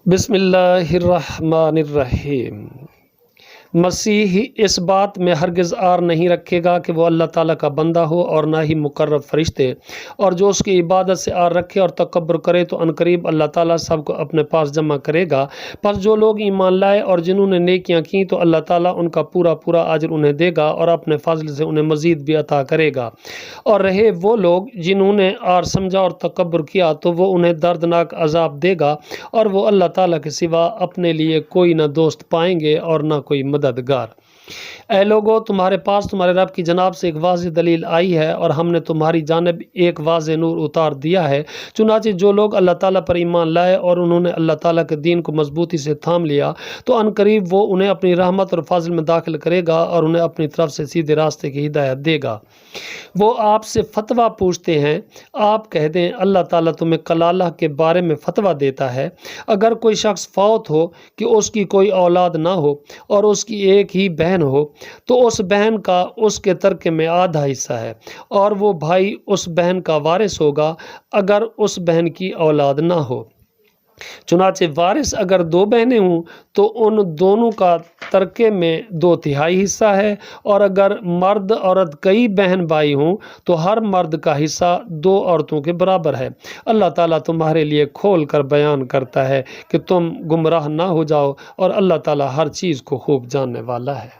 بسم اللہ الرحمن الرحیم۔ مسیحی اس بات میں ہرگز آر نہیں رکھے گا کہ وہ اللہ تعالیٰ کا بندہ ہو، اور نہ ہی مقرب فرشتے، اور جو اس کی عبادت سے آر رکھے اور تکبر کرے تو عنقریب اللہ تعالیٰ سب کو اپنے پاس جمع کرے گا۔ پس جو لوگ ایمان لائے اور جنہوں نے نیکیاں کی تو اللہ تعالیٰ ان کا پورا پورا اجر انہیں دے گا اور اپنے فضل سے انہیں مزید بھی عطا کرے گا۔ اور رہے وہ لوگ جنہوں نے آر سمجھا اور تکبر کیا تو وہ انہیں دردناک عذاب دے گا، اور وہ اللہ تعالیٰ کے سوا اپنے لیے کوئی نہ دوست پائیں گے اور نہ کوئی مددگار۔ اے لوگو، تمہارے پاس تمہارے رب کی جناب سے ایک واضح دلیل آئی ہے، اور ہم نے تمہاری جانب ایک واضح نور اتار دیا ہے۔ چنانچہ جو لوگ اللہ تعالیٰ پر ایمان لائے اور انہوں نے اللہ تعالیٰ کے دین کو مضبوطی سے تھام لیا تو عنقریب وہ انہیں اپنی رحمت اور فضل میں داخل کرے گا اور انہیں اپنی طرف سے سیدھے راستے کی ہدایت دے گا۔ وہ آپ سے فتویٰ پوچھتے ہیں، آپ کہہ دیں اللہ تعالیٰ تمہیں کلالہ کے بارے میں فتویٰ دیتا ہے۔ اگر کوئی شخص فوت ہو کہ اس کی کوئی اولاد نہ ہو اور اس کی ایک ہی بہن ہو تو اس بہن کا اس کے ترکے میں آدھا حصہ ہے، اور وہ بھائی اس بہن کا وارث ہوگا اگر اس بہن کی اولاد نہ ہو۔ چنانچہ وارث اگر دو بہنیں ہوں تو ان دونوں کا ترکے میں 2/3 حصہ ہے، اور اگر مرد عورت کئی بہن بھائی ہوں تو ہر مرد کا حصہ 2 عورتوں کے برابر ہے۔ اللہ تعالیٰ تمہارے لیے کھول کر بیان کرتا ہے کہ تم گمراہ نہ ہو جاؤ، اور اللہ تعالیٰ ہر چیز کو خوب جاننے والا ہے۔